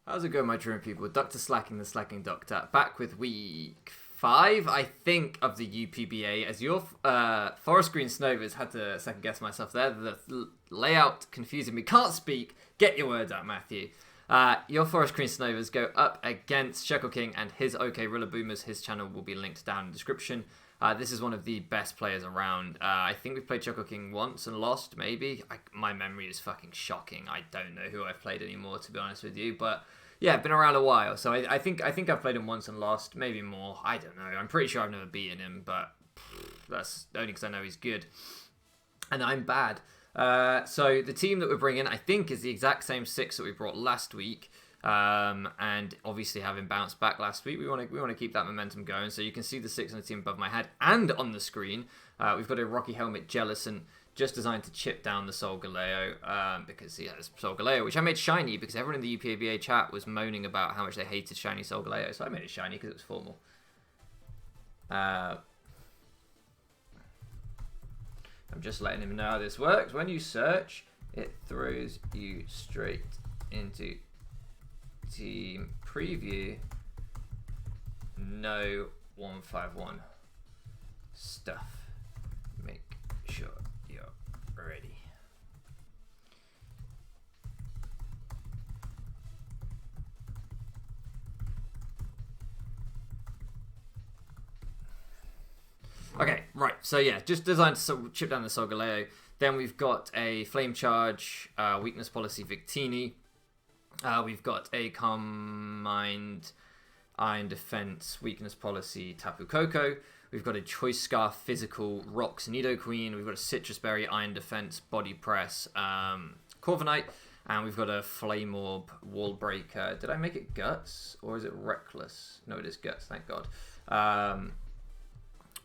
How's it going, my dream people? Dr. Slacking, the Slacking Doctor, back with week 5, I think, of the UPBA. As your Forest Green Snovers, had to second guess myself there. The layout confusing me. Can't speak. Get your words out, Matthew. Your Forest Green Snovers go up against Shuckleking and his OK Rillaboomers. His channel will be linked down in the description. This is one of the best players around. I think we've played Shuckleking once and lost, maybe. My memory is fucking shocking. I don't know who I've played anymore, to be honest with you. But yeah, been around a while. So I think I've played him once and lost, maybe more. I don't know. I'm pretty sure I've never beaten him, but that's only because I know he's good. And I'm bad. So the team that we're bringing, I think, is the exact same 6 that we brought last week. And obviously having bounced back last week, we want to keep that momentum going. So you can see the 6 on the team above my head and on the screen. We've got a Rocky Helmet Jellison, just designed to chip down the Solgaleo, because he has Solgaleo, which I made shiny because everyone in the UPBA chat was moaning about how much they hated shiny Solgaleo. So I made it shiny because it was formal. I'm just letting him know how this works. When you search, it throws you straight into team preview. No 151 stuff. Make sure you're ready. Okay, right. So yeah, just designed to chip down the Solgaleo. Then we've got a Flame Charge, Weakness Policy Victini. We've got a Calm Mind, Iron Defense, Weakness Policy Tapu Koko. We've got a Choice Scarf, Physical, Rocks, Nidoqueen. We've got a Citrus Berry, Iron Defense, Body Press, Corviknight. And we've got a Flame Orb, Wall Breaker. Did I make it Guts? Or is it Reckless? No, it is Guts, thank God.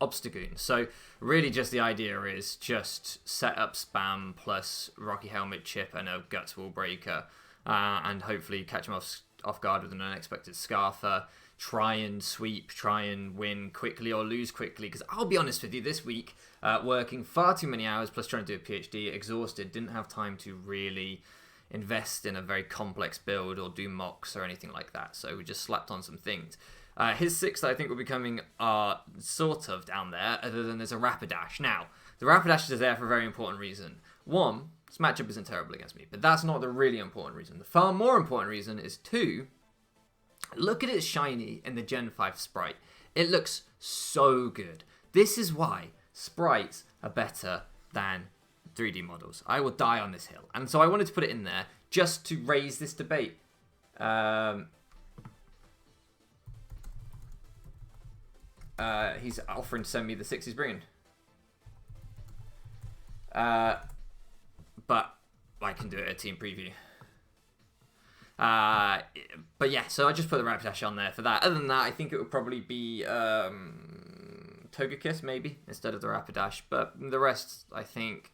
Obstagoon. So really just the idea is just set up spam plus Rocky Helmet Chip and a Guts Wall Breaker. And hopefully catch him off guard with an unexpected Scarfer. Try and sweep, try and win quickly or lose quickly. Because I'll be honest with you, this week, working far too many hours, plus trying to do a PhD, exhausted, didn't have time to really invest in a very complex build or do mocks or anything like that. So we just slapped on some things. His 6 that I think will be coming are sort of down there, other than there's a Rapidash. Now, the Rapidash is there for a very important reason. One, this matchup isn't terrible against me, but that's not the really important reason. The far more important reason is 2, look at its shiny in the Gen 5 sprite. It looks so good. This is why sprites are better than 3D models. I will die on this hill. And so I wanted to put it in there just to raise this debate. He's offering to send me the 6 he's bringing. But I can do it at team preview. But yeah, so I just put the Rapidash on there for that. Other than that, I think it would probably be Togekiss maybe instead of the Rapidash. But the rest, I think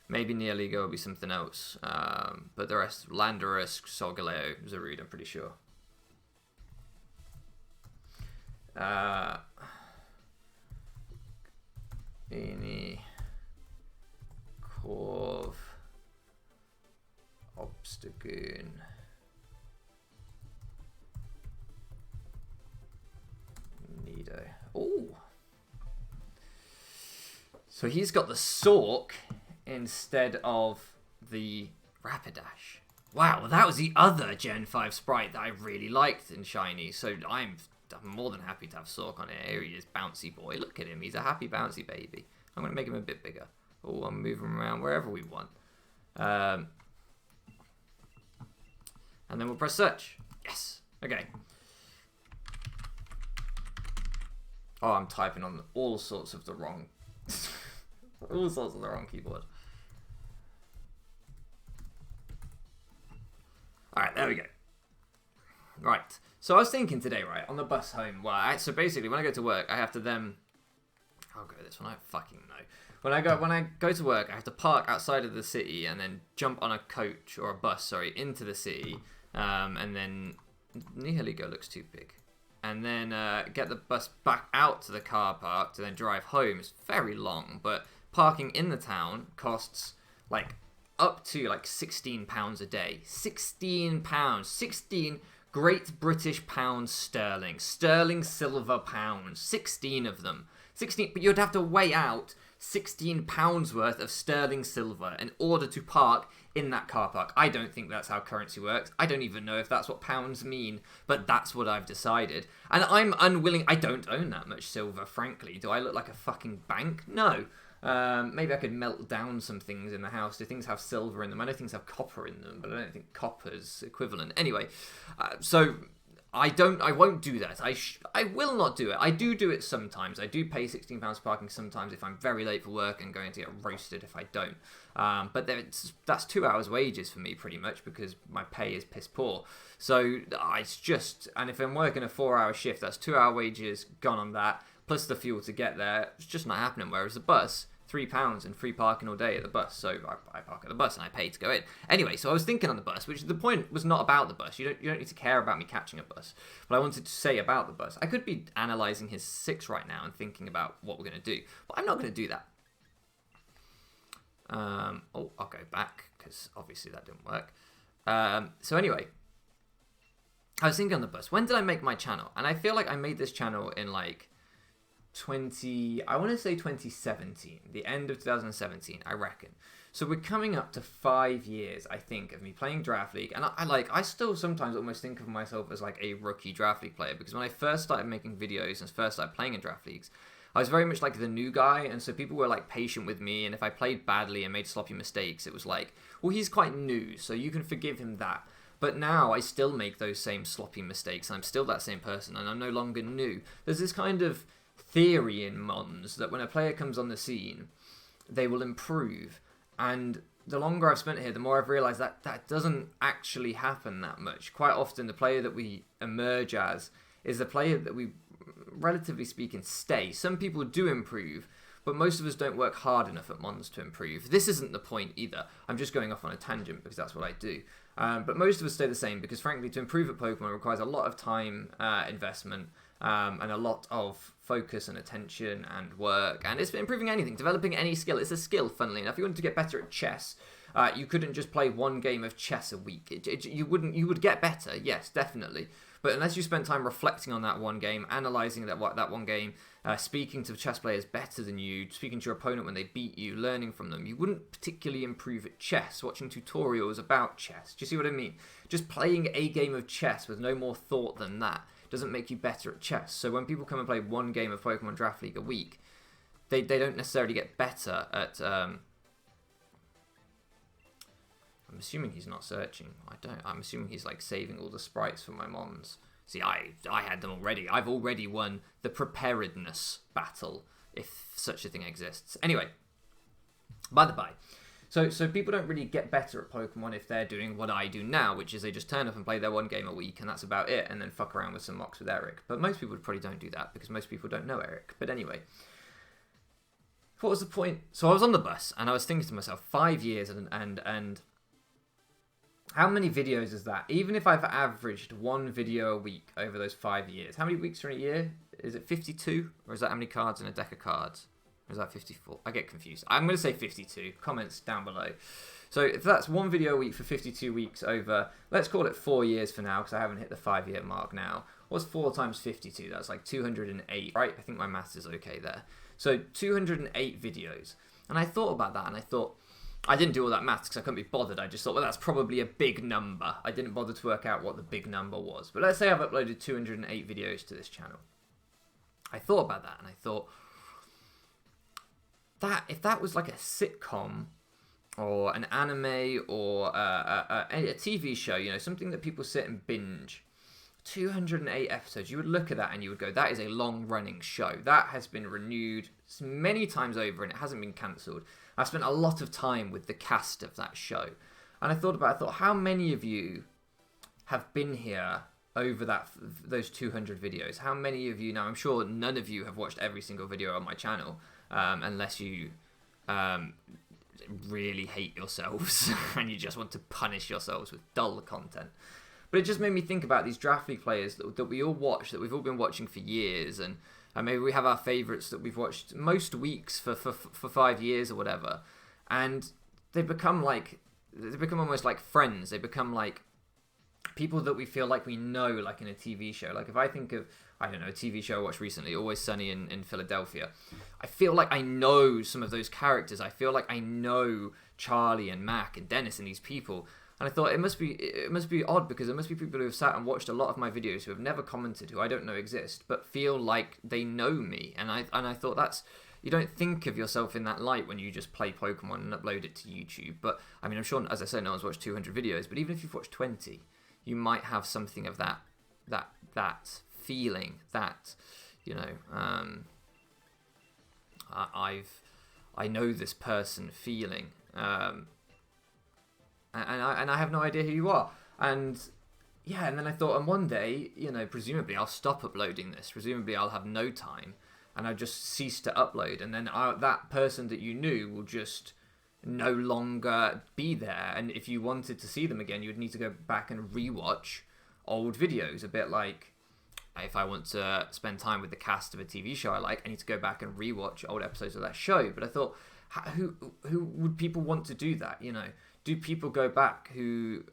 maybe Neoligo will be something else. But the rest, Landorus, Solgaleo, Zarude, I'm pretty sure. Any Corv, Obstagoon, Nido. Oh, so he's got the Sork instead of the Rapidash. Wow, that was the other Gen 5 sprite that I really liked in Shiny. So I'm more than happy to have Sork on it. Here he is, bouncy boy. Look at him. He's a happy bouncy baby. I'm going to make him a bit bigger. Oh, I'm moving him around wherever we want. And then we'll press search. Yes. Okay. Oh, I'm typing on all sorts of the wrong... all sorts of the wrong keyboard. Alright, there we go. Right. So I was thinking today, right, on the bus home, so basically when I go to work, I have to then, I'll go this one, I fucking know. When I go to work, I have to park outside of the city and then jump on a coach or a bus, sorry, into the city, and then Nihiligo looks too big. And then get the bus back out to the car park to then drive home. It's very long, but parking in the town costs like up to like £16 a day. £16. 16 Great British pounds sterling. Sterling silver pounds. 16 of them. 16, but you'd have to weigh out £16 worth of sterling silver in order to park in that car park. I don't think that's how currency works. I don't even know if that's what pounds mean, but that's what I've decided. And I'm unwilling. I don't own that much silver, frankly. Do I look like a fucking bank? No. Maybe I could melt down some things in the house. Do things have silver in them? I know things have copper in them, but I don't think copper's equivalent. Anyway, so I won't do that. I will not do it. I do it sometimes. I do pay £16 for parking sometimes if I'm very late for work and going to get roasted if I don't. But that's 2 hours wages for me pretty much because my pay is piss poor. So it's just, and if I'm working a 4-hour shift, that's 2 hour wages gone on that, plus the fuel to get there. It's just not happening. Whereas the bus, £3 and free parking all day at the bus, so I park at the bus and I pay to go in. Anyway, so I was thinking on the bus, which the point was not about the bus. You don't need to care about me catching a bus, but I wanted to say about the bus. I could be analysing his 6 right now and thinking about what we're going to do, but I'm not going to do that. I'll go back because obviously that didn't work. So anyway, I was thinking on the bus, when did I make my channel? And I feel like I made this channel in like I want to say 2017, the end of 2017, I reckon. So we're coming up to 5 years, I think, of me playing Draft League, and I still sometimes almost think of myself as like a rookie Draft League player, because when I first started making videos and first started playing in Draft Leagues, I was very much like the new guy, and so people were like patient with me, and if I played badly and made sloppy mistakes, it was like, well, he's quite new, so you can forgive him that. But now I still make those same sloppy mistakes, and I'm still that same person, and I'm no longer new. There's this kind of theory in Mons that when a player comes on the scene, they will improve, and the longer I've spent here, the more I've realised that that doesn't actually happen that much. Quite often the player that we emerge as is the player that we, relatively speaking, stay. Some people do improve, but most of us don't work hard enough at Mons to improve. This isn't the point either. I'm just going off on a tangent because that's what I do. But most of us stay the same because, frankly, to improve at Pokemon requires a lot of time investment and a lot of focus and attention and work. And it's improving anything, developing any skill. It's a skill, funnily enough. If you wanted to get better at chess, you couldn't just play one game of chess a week. You would get better, yes, definitely. But unless you spent time reflecting on that one game, analysing that one game, speaking to chess players better than you, speaking to your opponent when they beat you, learning from them, you wouldn't particularly improve at chess, watching tutorials about chess. Do you see what I mean? Just playing a game of chess with no more thought than that doesn't make you better at chess. So when people come and play one game of Pokemon Draft League a week, they don't necessarily get better at... I'm assuming he's not searching. I'm assuming he's like saving all the sprites for my Mons. See, I had them already. I've already won the preparedness battle, if such a thing exists. Anyway, by the by. So people don't really get better at Pokemon if they're doing what I do now, which is they just turn up and play their one game a week, and that's about it, and then fuck around with some mocks with Eric. But most people probably don't do that, because most people don't know Eric. But anyway, what was the point? So I was on the bus, and I was thinking to myself, 5 years, and how many videos is that? Even if I've averaged one video a week over those 5 years, how many weeks are in a year? Is it 52? Or is that how many cards in a deck of cards? Or is that 54? I get confused. I'm going to say 52. Comments down below. So if that's one video a week for 52 weeks over, let's call it 4 years for now, because I haven't hit the 5-year mark now. What's 4 times 52? That's like 208, right? I think my maths is okay there. So 208 videos. And I thought about that, and I thought, I didn't do all that maths because I couldn't be bothered. I just thought, well, that's probably a big number. I didn't bother to work out what the big number was. But let's say I've uploaded 208 videos to this channel. I thought about that, and I thought, that if that was like a sitcom or an anime or a TV show, you know, something that people sit and binge, 208 episodes, you would look at that and you would go, that is a long-running show. That has been renewed many times over and it hasn't been cancelled. I've spent a lot of time with the cast of that show. And I thought, how many of you have been here over those 200 videos? How many of you, now I'm sure none of you have watched every single video on my channel, unless you really hate yourselves and you just want to punish yourselves with dull content. But it just made me think about these Draft League players that we all watch, that we've all been watching for years, and maybe we have our favourites that we've watched most weeks for 5 years or whatever, and they've become like they become almost like friends. They become like people that we feel like we know, like in a TV show. Like if I think of, I don't know, a TV show I watched recently, Always Sunny in Philadelphia, I feel like I know some of those characters. I feel like I know Charlie and Mac and Dennis and these people. And I thought it must be odd, because there must be people who have sat and watched a lot of my videos who have never commented, who I don't know exist, but feel like they know me. And I thought that's, you don't think of yourself in that light when you just play Pokemon and upload it to YouTube. But I mean, I'm sure, as I said, no one's watched 200 videos, but even if you've watched 20, you might have something of that feeling, that, you know, I know this person feeling. And I have no idea who you are. And yeah, and then I thought, and one day, you know, presumably I'll stop uploading this. Presumably I'll have no time, and I'll just cease to upload. And then that person that you knew will just no longer be there. And if you wanted to see them again, you would need to go back and rewatch old videos. A bit like if I want to spend time with the cast of a TV show I like, I need to go back and rewatch old episodes of that show. But I thought, who would people want to do that, you know? Do people go back who,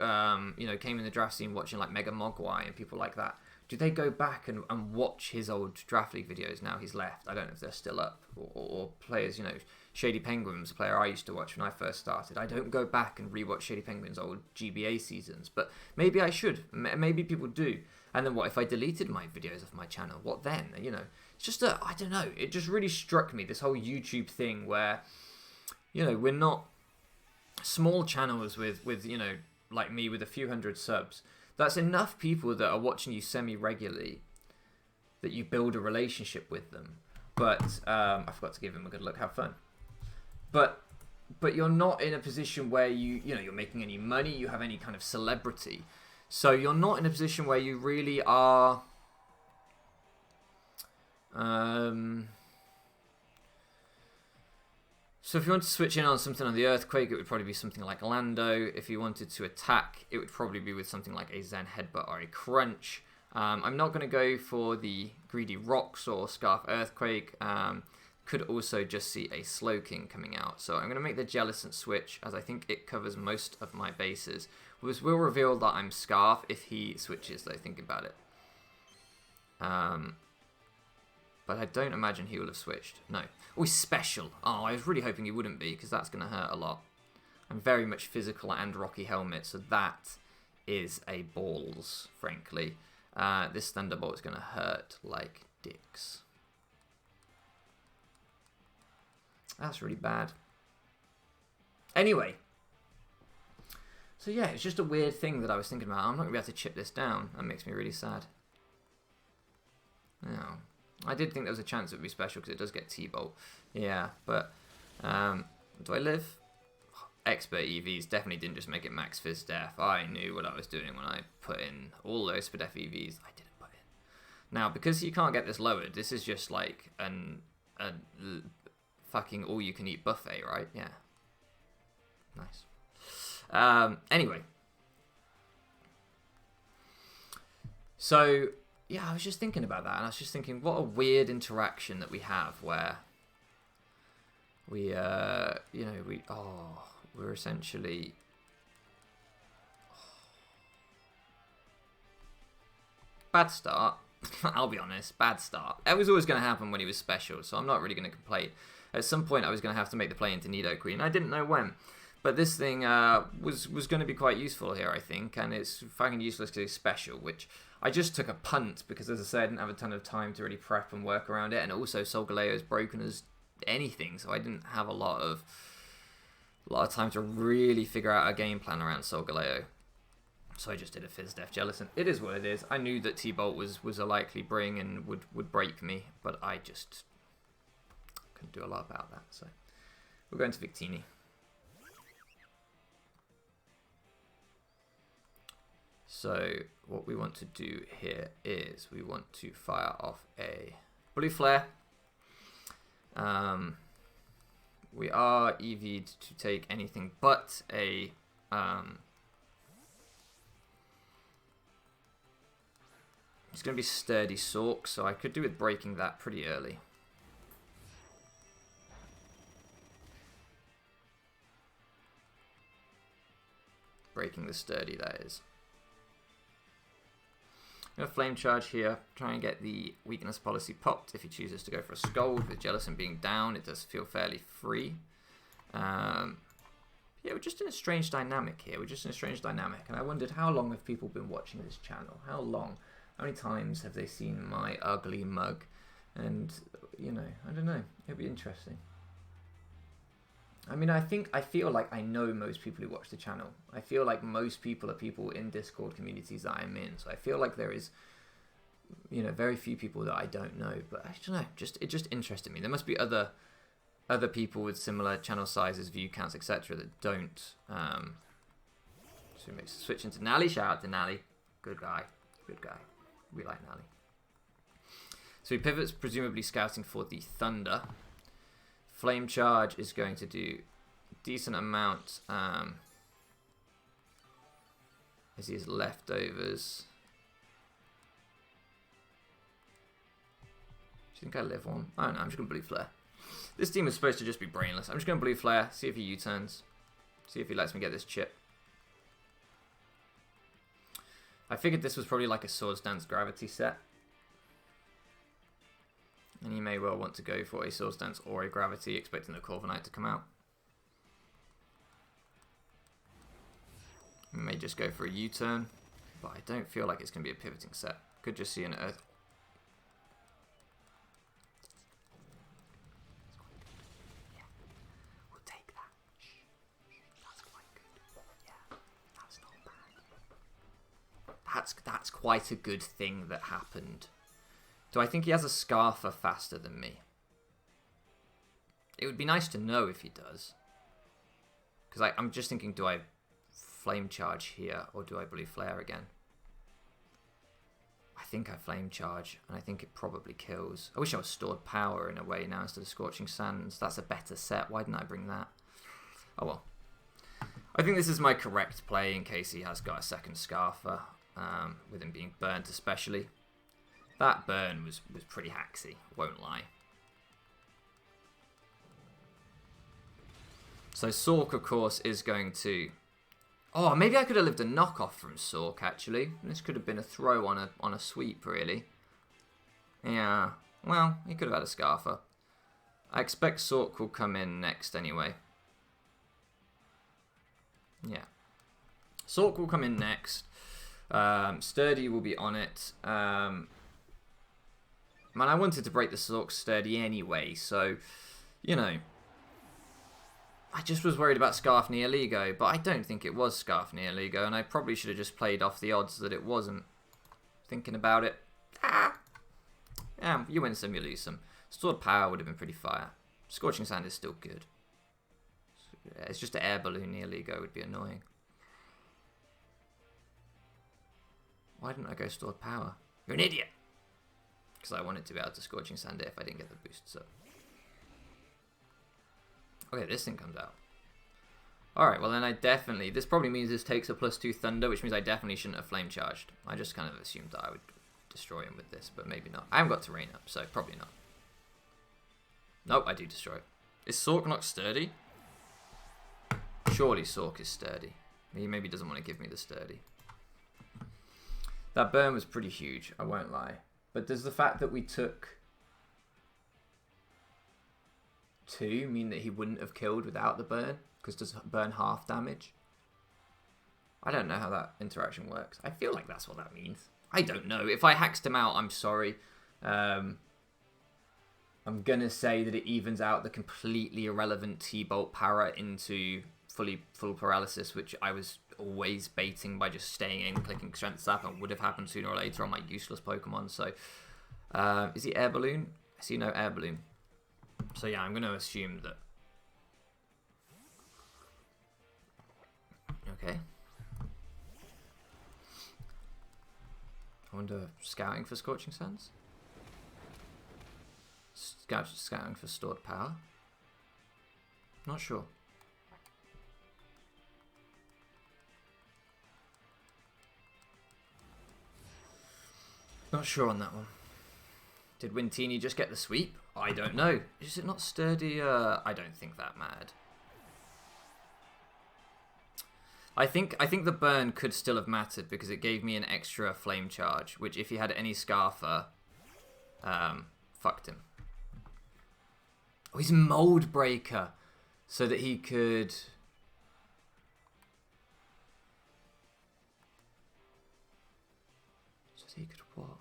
you know, came in the draft scene watching like Mega Mogwai and people like that? Do they go back and watch his old Draft League videos now he's left? I don't know if they're still up. Or players, you know, Shady Penguins, a player I used to watch when I first started. I don't go back and rewatch Shady Penguins' old GBA seasons, but maybe I should. Maybe people do. And then what if I deleted my videos off my channel? What then? You know, it's just I don't know. It just really struck me, this whole YouTube thing where, you know, we're not small channels with you know, like me with a few hundred subs. That's enough people that are watching you semi-regularly that you build a relationship with them. But I forgot to give him a good look. Have fun. But you're not in a position where you know, you're making any money, you have any kind of celebrity. So you're not in a position where you really are so if you want to switch in on something on the Earthquake, it would probably be something like Lando. If you wanted to attack, it would probably be with something like a Zen Headbutt or a Crunch. I'm not going to go for the Greedy Rocks or Scarf Earthquake. Could also just see a Slowking coming out. So I'm going to make the Jellicent switch, as I think it covers most of my bases. We'll reveal that I'm Scarf if he switches, though, think about it. But I don't imagine he will have switched. No. Oh, he's special. Oh, I was really hoping he wouldn't be, because that's going to hurt a lot. I'm very much physical and Rocky Helmet, so that is a balls, frankly. This Thunderbolt is going to hurt like dicks. That's really bad. Anyway. So yeah, it's just a weird thing that I was thinking about. I'm not going to be able to chip this down. That makes me really sad. No. I did think there was a chance it would be special because it does get T-Bolt. Yeah, but do I live? Expert EVs definitely didn't just make it max Fizz Def. I knew what I was doing when I put in all those Spadef EVs. I didn't put in. Now, because you can't get this lowered, this is just like a fucking all-you-can-eat buffet, right? Yeah. Nice. Anyway. So yeah, I was just thinking about that, and I was just thinking, what a weird interaction that we have, where we, you know, we're essentially, bad start. I'll be honest, bad start. It was always going to happen when he was special, so I'm not really going to complain. At some point, I was going to have to make the play into Nidoqueen. I didn't know when. But this thing was going to be quite useful here, I think, and it's fucking useless because it's special, which I just took a punt because, as I said, I didn't have a ton of time to really prep and work around it, and also Solgaleo is broken as anything, so I didn't have a lot of time to really figure out a game plan around Solgaleo. So I just did a Fizz Def Jellicent. It is what it is. I knew that T-Bolt was a likely bring and would break me, but I just couldn't do a lot about that. So we're going to Victini. So what we want to do here is we want to fire off a Blue Flare. We are EV'd to take anything but a it's going to be Sturdy Sork, so I could do with breaking that pretty early. breaking the sturdy, that is. I'm going to Flame Charge here. Try and get the weakness policy popped if he chooses to go for a Scold. With Jellicent being down, it does feel fairly free. Yeah, we're just in a strange dynamic here. And I wondered, how long have people been watching this channel? How long? How many times have they seen my ugly mug? And, you know, I don't know. It'll be interesting. I mean, I feel like I know most people who watch the channel. I feel like most people are people in Discord communities that I'm in. So I feel like there is, you know, very few people that I don't know. But I don't know. It just interested me. There must be other people with similar channel sizes, view counts, etc. that don't. So we make switch into Nally. Shout out to Nally. Good guy. Good guy. We like Nally. So he pivots, presumably scouting for the Thunder. Flame Charge is going to do a decent amount as he has leftovers. Do you think I live one? I don't know, I'm just going to Blue Flare. This team is supposed to just be brainless. I'm just going to Blue Flare, see if he U-turns. See if he lets me get this chip. I figured this was probably like a Swords Dance Gravity set. And you may well want to go for a Swords Dance or a Gravity, expecting the Corviknight to come out. You may just go for a U-turn, but I don't feel like it's going to be a pivoting set. Could just see an Earth. Yeah, we'll take that. That's quite good. Yeah, that's not bad. That's quite a good thing that happened. Do I think he has a Scarfer faster than me? It would be nice to know if he does. Because I'm just thinking, do I Flame Charge here or do I Blue Flare again? I think I Flame Charge and I think it probably kills. I wish I was Stored Power in a way now instead of Scorching Sands. That's a better set. Why didn't I bring that? Oh well. I think this is my correct play in case he has got a second Scarfer, with him being burnt especially. That burn was pretty hacksy, won't lie. So Sork, of course, is going to... Oh, maybe I could have lived a knockoff from Sork, actually. This could have been a throw on a sweep, really. Yeah, well, he could have had a Scarfer. I expect Sork will come in next anyway. Yeah. Sork will come in next. Sturdy will be on it. Man, I wanted to break the Sork Sturdy anyway, so, you know. I just was worried about Scarf Neoligo, but I don't think it was Scarf Neoligo, and I probably should have just played off the odds that it wasn't. Thinking about it. Yeah, you win some, you lose some. Stored Power would have been pretty fire. Scorching Sand is still good. It's just an Air Balloon Neoligo would be annoying. Why didn't I go Stored Power? You're an idiot! Because I wanted to be able to Scorching Sand it if I didn't get the boosts up. Okay, this thing comes out. Alright, well then I definitely... This probably means this takes a +2 Thunder, which means I definitely shouldn't have Flame Charged. I just kind of assumed that I would destroy him with this, but maybe not. I haven't got Terrain up, so probably not. Nope, I do destroy it. Is Sork not sturdy? Surely Sork is sturdy. He maybe doesn't want to give me the sturdy. That burn was pretty huge, I won't lie. But does the fact that we took 2 mean that he wouldn't have killed without the burn? Because does burn half damage? I don't know how that interaction works. I feel like that's what that means. I don't know. If I hacked him out, I'm sorry. I'm going to say that it evens out the completely irrelevant T-Bolt Para into full paralysis, which I was always baiting by just staying in, clicking Strength Sap, and would have happened sooner or later on my useless Pokemon. So, is he Air Balloon? I see no Air Balloon. So yeah, I'm going to assume that. Okay. I wonder, scouting for Scorching Sands? Scouting for Stored Power? Not sure. Not sure on that one. Did Wintini just get the sweep? I don't know. Is it not sturdy? I don't think that mattered. I think the burn could still have mattered because it gave me an extra flame charge, which if he had any Scarfer, fucked him. Oh, he's Mold Breaker, so that he could. So that he could what?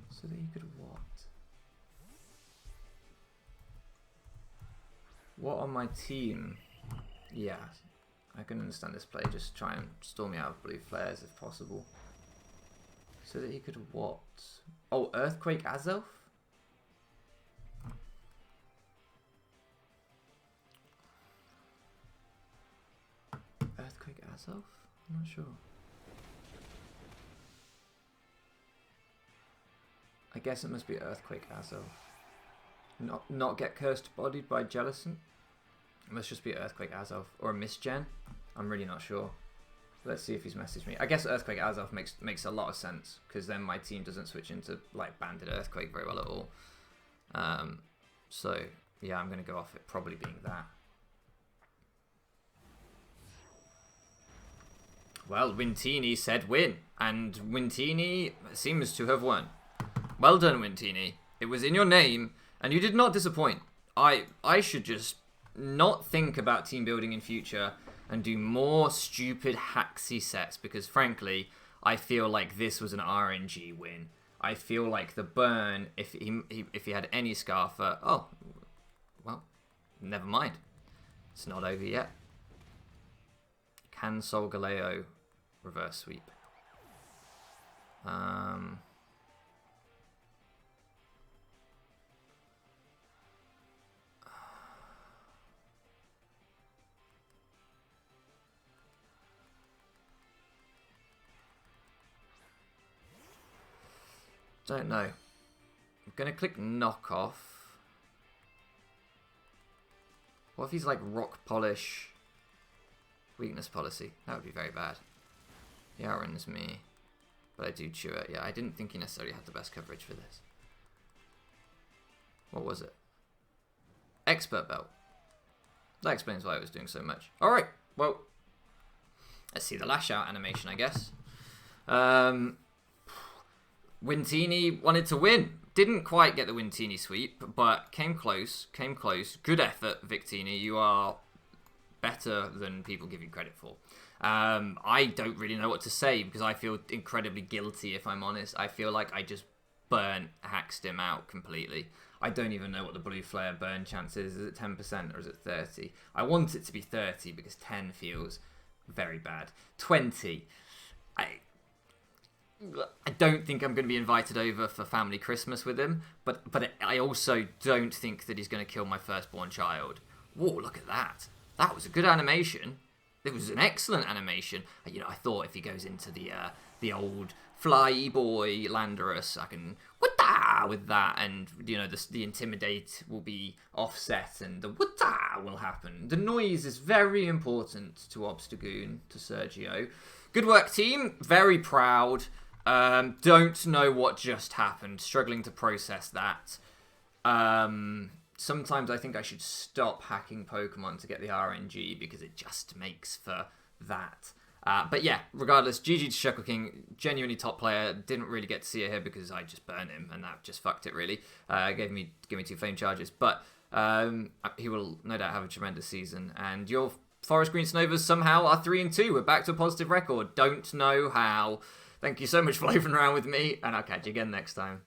So that he could what? What on my team? Yeah, I can understand this play. Just try and storm me out of blue flares if possible. So that he could what? Oh, Earthquake Azelf? Earthquake Azelf? I'm not sure. I guess it must be Earthquake Azelf. Not get cursed bodied by Jellicent? It must just be Earthquake Azelf. Or a Misgen? I'm really not sure. Let's see if he's messaged me. I guess Earthquake Azelf makes a lot of sense, because then my team doesn't switch into like Banded Earthquake very well at all. So, yeah, I'm going to go off it probably being that. Well, Wintini said win, and Wintini seems to have won. Well done, Wintini. It was in your name, and you did not disappoint. I should just not think about team building in future and do more stupid hacksy sets, because frankly, I feel like this was an RNG win. I feel like the burn, if he had any Scarfer, oh, well, never mind. It's not over yet. Can Solgaleo reverse sweep? Don't know. I'm going to click knock off. What if he's like rock polish, weakness policy? That would be very bad. He outruns me, but I do chew it. Yeah, I didn't think he necessarily had the best coverage for this. What was it? Expert belt. That explains why I was doing so much. Alright, well, let's see the lash out animation, I guess. Wintini wanted to win. Didn't quite get the Wintini sweep, but came close. Came close. Good effort, Victini. You are better than people give you credit for. I don't really know what to say because I feel incredibly guilty, if I'm honest. I feel like I just haxed him out completely. I don't even know what the blue flare burn chance is. Is it 10% or is it 30? I want it to be 30 because 10 feels very bad. 20. I don't think I'm going to be invited over for family Christmas with him, but I also don't think that he's going to kill my firstborn child. Whoa, look at that. That was a good animation. It was an excellent animation. You know, I thought if he goes into the old fly boy Landorus, I can wata with that, and you know the intimidate will be offset, and the wata will happen. The noise is very important to Obstagoon, to Sergio. Good work, team. Very proud. Don't know what just happened. Struggling to process that. Sometimes I think I should stop hacking Pokemon to get the RNG because it just makes for that. But yeah, regardless, GG to Shuckleking, genuinely top player. Didn't really get to see it here because I just burned him and that just fucked it really. Gave me 2 flame charges, but he will no doubt have a tremendous season. And your Forest Green Snovers somehow are 3-2. We're back to a positive record. Don't know how. Thank you so much for loafing around with me, and I'll catch you again next time.